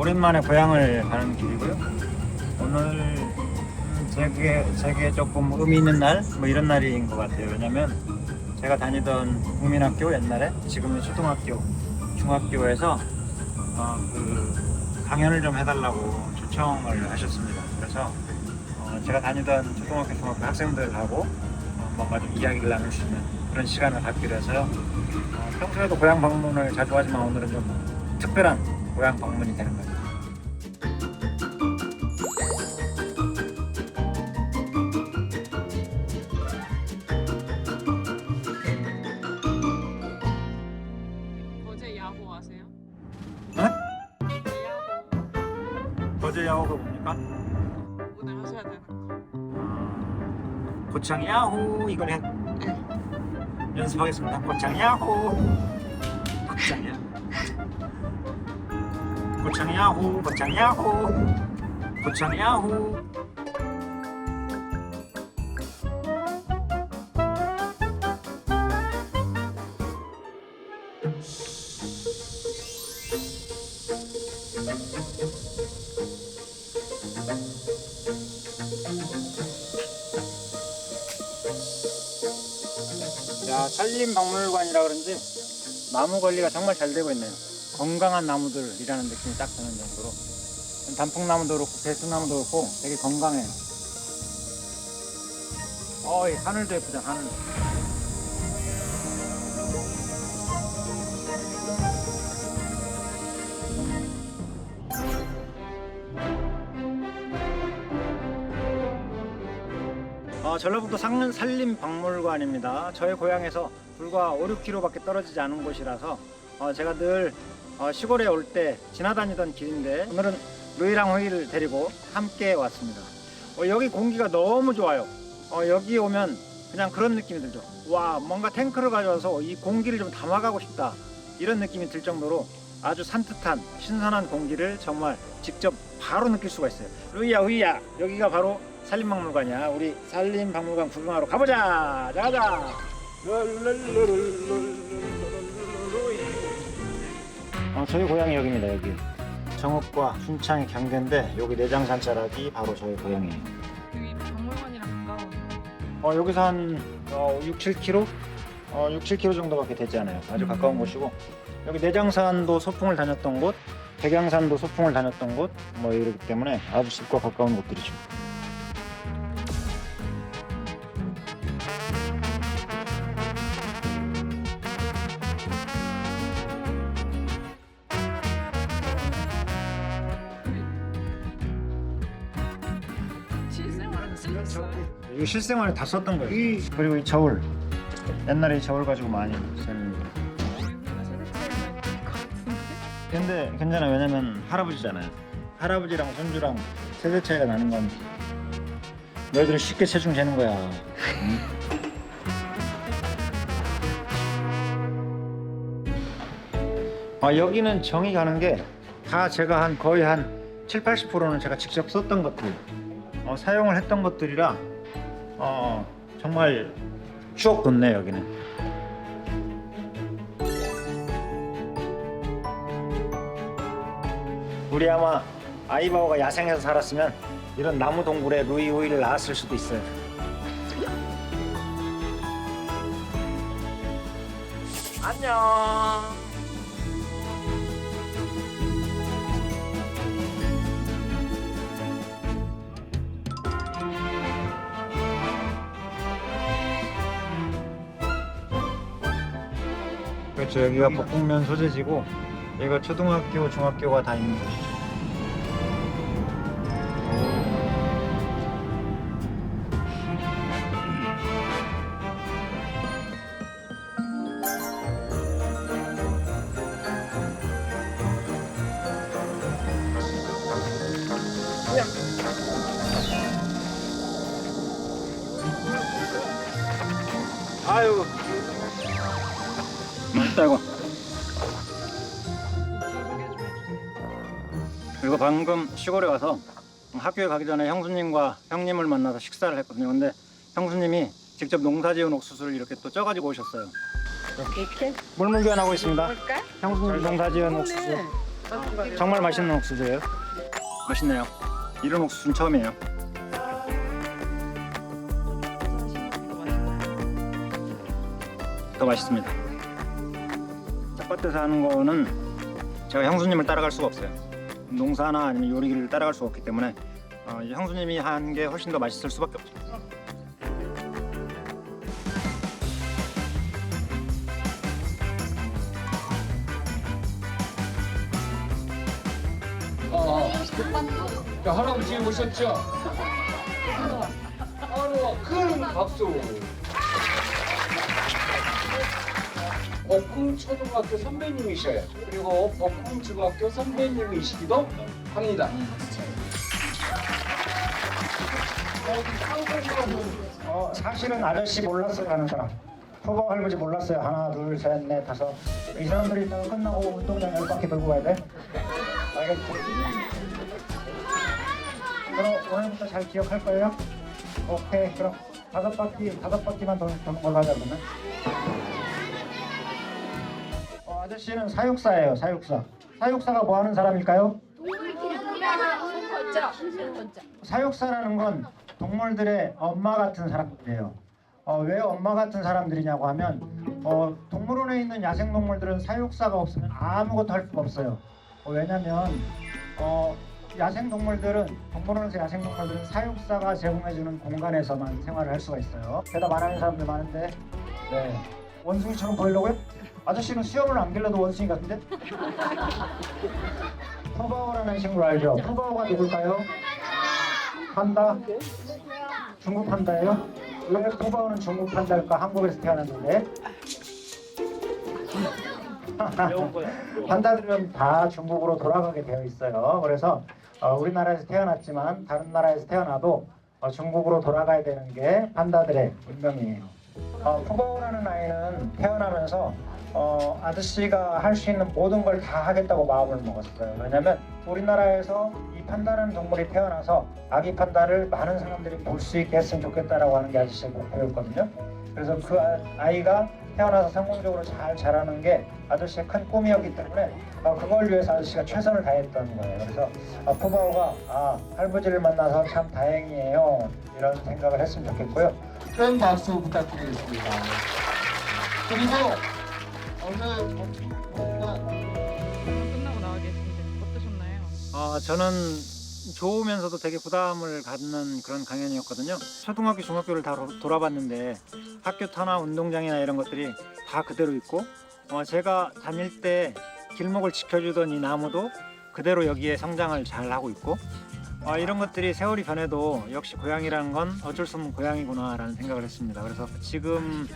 오랜만에 고향을 가는 길이고요. 오늘 제게 조금 의미 있는 날, 뭐 이런 날인 것 같아요. 왜냐면 제가 다니던 국민학교 옛날에 지금은 초등학교, 중학교에서 그 강연을 좀 해달라고 초청을 하셨습니다. 그래서 제가 다니던 초등학교, 중학교 학생들하고 뭔가 좀 이야기를 나눌 수 있는 그런 시간을 갖기로 해서요. 평소에도 고향 방문을 자주 하지만 오늘은 좀 특별한 고향 방문이 되는 거예요. 어제 야호 아세요? 네? 야호 어제 야호가 뭡니까? 오늘 하셔야 되는 거. 고창 야호 이걸 연습하겠습니다. 고창 야호. 고창 야호. 고창 야호. 고창 야호. 고창 야호. 야, 산림박물관이라 그런지 나무 관리가 정말 잘 되고 있네요. 건강한 나무들이라는 느낌이 딱 드는 정도로 단풍나무도 그렇고 배수나무도 그렇고 되게 건강해요. 이 하늘도 예쁘잖아. 하늘. 전라북도 산림박물관입니다. 저희 고향에서 불과 5, 6km밖에 떨어지지 않은 곳이라서 제가 늘 시골에 올 때 지나다니던 길인데 오늘은 루이랑 호이를 데리고 함께 왔습니다. 여기 공기가 너무 좋아요. 여기 오면 그냥 그런 느낌이 들죠. 와, 뭔가 탱크를 가져와서 이 공기를 좀 담아가고 싶다, 이런 느낌이 들 정도로 아주 산뜻한 신선한 공기를 정말 직접 바로 느낄 수가 있어요. 루이야 호이야, 여기가 바로 산림박물관이야. 우리 산림박물관 구경하러 가보자. 자자. 저희 고향이 여기입니다. 여기 정읍과 순창이 경계인데 여기 내장산 자락이 바로 저희 고향이에요. 여기 박물관이랑 가까워. 여기서 한 6, 7km? 6, 7km 정도밖에 되지 않아요. 아주 가까운 곳이고, 여기 내장산도 소풍을 다녔던 곳, 백양산도 소풍을 다녔던 곳, 뭐 이러기 때문에 아주 집과 가까운 곳들이죠. 실생활은 쓰였어요. 이거 실생활에 다 썼던 거예요. 그리고 이 저울, 옛날에 이 저울 가지고 많이 썼는데. 우리가 세대차이가 있을 것 같은데. 근데 괜찮아요. 왜냐면 할아버지잖아요. 할아버지랑 손주랑 세대 차이가 나는 건 너희들은 쉽게 체중 재는 거야. 응? 여기는 정이 가는 게 다 제가 거의 한 7, 80%는 제가 직접 썼던 것들, 사용을 했던 것들이라 정말 추억 돋네 여기는. 우리 아마 아이바오가 야생에서 살았으면 이런 나무 동굴에 루이 호이를 낳았을 수도 있어요. 안녕. 그렇죠. 여기가 복국면 소재지고 여기가 초등학교, 중학교가 다 있는 곳이죠. 아유, 맛있다 이거. 그리고 방금 시골에 와서 학교에 가기 전에 형수님과 형님을 만나서 식사를 했거든요. 근데 형수님이 직접 농사지은 옥수수를 이렇게 또 쪄가지고 오셨어요. 이렇게 물물 교환하고 있습니다. 볼까? 형수님 농사지은 옥수수. 정말 맛있는 옥수수예요. 맛있네요. 이런 옥수수는 처음이에요. 더 맛있습니다. 텃밭에서 하는 거는 제가 형수님을 따라갈 수가 없어요. 농사나 아니면 요리를 따라갈 수가 없기 때문에 이제 형수님이 한 게 훨씬 더 맛있을 수밖에 없죠. 자, 할아버지 오셨죠? 바로 큰 박수. 복흥초등학교 선배님이셔요. 그리고 복흥중학교 선배님이시기도 합니다. 사실은 아저씨 몰랐어요 하는 사람. 후보 할아버지 몰랐어요. 하나, 둘, 셋, 넷, 다섯. 이 사람들이 다 끝나고 운동장 10바퀴 돌고 가야 돼. 알겠지? 그럼 오늘부터 잘 기억할 거예요? 오케이. 그럼 다섯 바퀴만 도는 걸로 하자 그러면. 아저씨는 사육사예요. 사육사. 사육사가 뭐 하는 사람일까요? 사육사라는 건 동물들의 엄마 같은 사람들이에요. 왜 엄마 같은 사람들이냐고 하면 동물원에 있는 야생동물들은 사육사가 없으면 아무것도 할 수가 없어요. 왜냐면 동물원에서 야생동물들은 사육사가 제공해주는 공간에서만 생활을 할 수가 있어요. 대답 안 하는 사람들 많은데 네. 원숭이처럼 보이려고요? 아저씨는 수염을 안 길러도 원숭이 같은데? 푸바오라는 친구 알죠? 푸바오가 누굴까요? 판다? 중국 판다예요? 왜 푸바오는 중국 판다일까? 한국에서 태어났는데 판다들은 다 중국으로 돌아가게 되어 있어요. 그래서 우리나라에서 태어났지만 다른 나라에서 태어나도 중국으로 돌아가야 되는 게 판다들의 운명이에요. 푸바오라는 아이는 태어나면서 아저씨가 할 수 있는 모든 걸 다 하겠다고 마음을 먹었어요. 왜냐면 우리나라에서 이 판다라는 동물이 태어나서 아기 판다를 많은 사람들이 볼 수 있게 했으면 좋겠다라고 하는 게 아저씨의 목표였거든요. 그래서 그 아이가 태어나서 성공적으로 잘 자라는 게 아저씨의 큰 꿈이었기 때문에 그걸 위해서 아저씨가 최선을 다했던 거예요. 그래서 푸바오가 할아버지를 만나서 참 다행이에요 이런 생각을 했으면 좋겠고요. 큰 박수 부탁드리겠습니다. 그리고 오늘 끝나고 나와 계신데 어떠셨나요? 저는 좋으면서도 되게 부담을 갖는 그런 강연이었거든요. 초등학교, 중학교를 다 돌아봤는데 학교 터나 운동장이나 이런 것들이 다 그대로 있고 제가 다닐 때 길목을 지켜주던 이 나무도 그대로 여기에 성장을 잘 하고 있고 이런 것들이 세월이 변해도 역시 고향이라는 건 어쩔 수 없는 고향이구나 라는 생각을 했습니다. 그래서 지금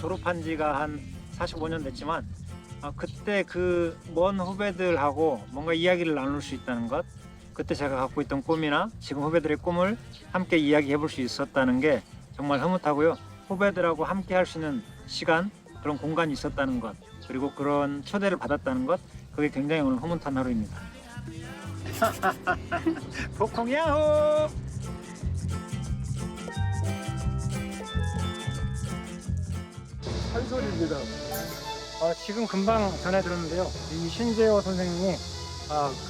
졸업한 지가 한 45년 됐지만 그때 그 먼 후배들하고 뭔가 이야기를 나눌 수 있다는 것, 그때 제가 갖고 있던 꿈이나 지금 후배들의 꿈을 함께 이야기해 볼 수 있었다는 게 정말 흐뭇하고요. 후배들하고 함께 할 수 있는 시간, 그런 공간이 있었다는 것, 그리고 그런 초대를 받았다는 것, 그게 굉장히 오늘 흐뭇한 하루입니다. 복콩야호! 한솔입니다. 지금 금방 전해 들었는데요. 이 신재호 선생님이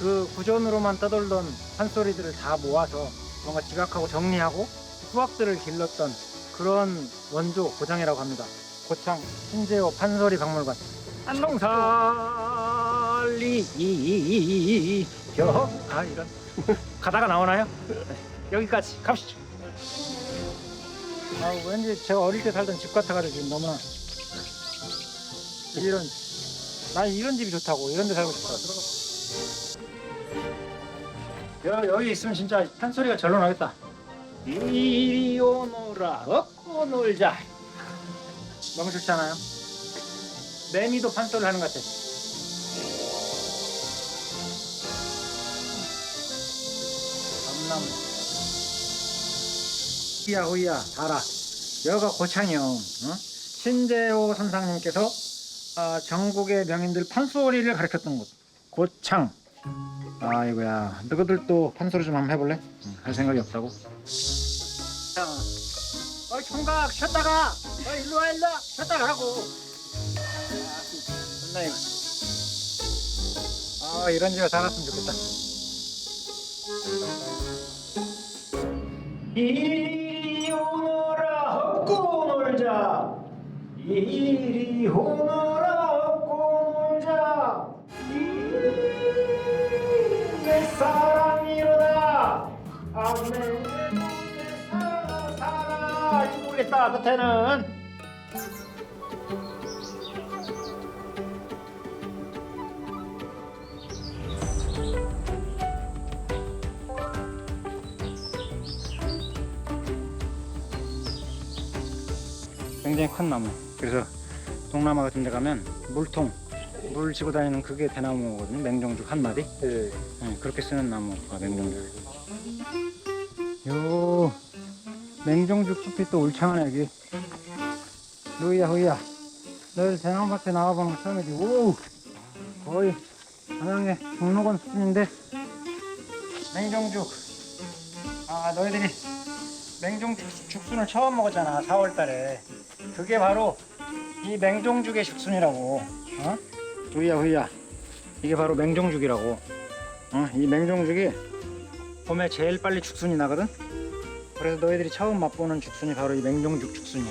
그 구전으로만 떠돌던 판소리들을 다 모아서 뭔가 지각하고 정리하고 수학들을 길렀던 그런 원조 고장이라고 합니다. 고창 신재호 판소리 박물관. 안동살리 이런 가다가 나오나요? 여기까지 갑시죠. 왠지 제가 어릴 때 살던 집 같아가지고 지금 너무나 난 이런 집이 좋다고, 이런 데 살고 싶어. 여기 있으면 진짜 판소리가 절로 나겠다. 이리 오너라 얻고 놀자. 너무 좋지 않아요? 매미도 판소리를 하는 것 같아. 남남 호이야 달아. 여가 고창이요. 신재호 선생님께서 전국의 명인들 판소리를 가르쳤던 곳 고창. 아이고야, 너희들도 판소리 좀 한번 해볼래? 할 생각이 없다고? 자, 총각 쉬었다가 일로 와 쉬었다 가라고. 좋나 이거. 이런 집에 살았으면 좋겠다. 이리 오너라 헛고 놀자. 이리 오너라 헛고 놀자. 내 사랑이로다. 아멘. 내 사랑. 모르겠다 끝에는. 굉장히 큰 나무. 그래서 동남아 같은 데 가면 물통, 물 지고 다니는 그게 대나무거든요. 맹종죽 한 마디. 네, 그렇게 쓰는 나무가 맹종죽. 요 맹종죽 숲이 또 울창하네 여기. 후이야 너희 대나무밭에 나와보는 거 처음이지. 오, 거의 한양의 종로건 수준인데. 맹종죽. 아, 너희들이 맹종죽 죽순을 처음 먹었잖아, 4월달에. 그게 바로 이 맹종죽의 죽순이라고. 어? 후이야 이게 바로 맹종죽이라고. 이 맹종죽이 봄에 제일 빨리 죽순이 나거든. 그래서 너희들이 처음 맛보는 죽순이 바로 이 맹종죽 죽순이야.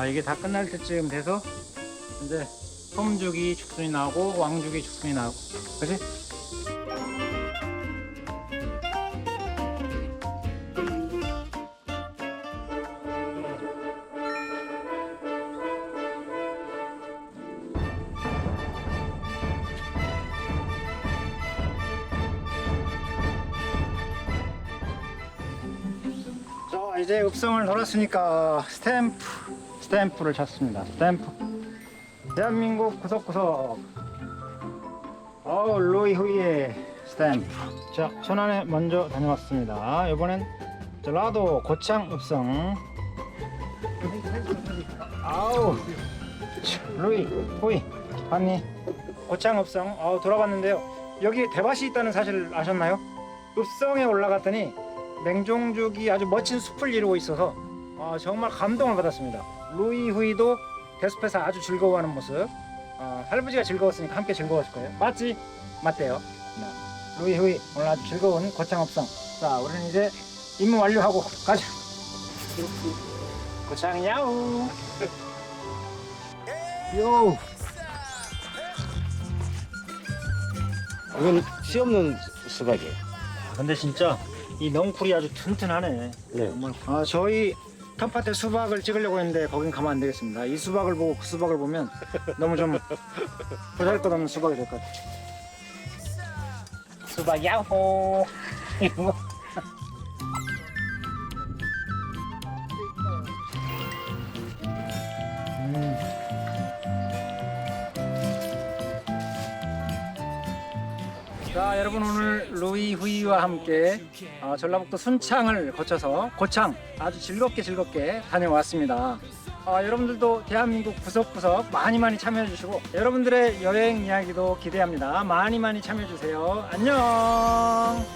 이게 다 끝날 때쯤 돼서 이제 솜죽이 죽순이 나오고 왕죽이 죽순이 나오고, 그치? 자, 이제 읍성을 돌았으니까 스탬프를 찾습니다. 스탬프. 대한민국 구석구석. 루이 후이의 스탬프. 자, 천안에 먼저 다녀왔습니다. 이번엔 라도 고창 읍성. 루이 후이 봤니? 고창 읍성. 돌아봤는데요. 여기 대밭이 있다는 사실 아셨나요? 읍성에 올라갔더니 맹종죽이 아주 멋진 숲을 이루고 있어서 정말 감동을 받았습니다. 루이 후이도 대숲에서 아주 즐거워하는 모습. 할아버지가 즐거웠으니까 함께 즐거웠을 거예요. 맞지? 맞대요. 루이 후이 오늘 아주 즐거운 고창읍성. 자, 우리는 이제 임무 완료하고 가자. 고창 야우. 요. 이건 씨 없는 수박이에요. 근데 진짜 이 넝쿨이 아주 튼튼하네. 네. 정말. 저희 텃밭에 수박을 찍으려고 했는데 거긴 가면 안 되겠습니다. 이 수박을 보고 그 수박을 보면 너무 좀 보잘것없는 수박이 될 것 같아요. 수박 야호. 자, 여러분, 오늘 루이 후이와 함께 전라북도 순창을 거쳐서 고창 아주 즐겁게 다녀왔습니다. 여러분들도 대한민국 구석구석 많이 참여해 주시고 여러분들의 여행 이야기도 기대합니다. 많이 참여해 주세요. 안녕.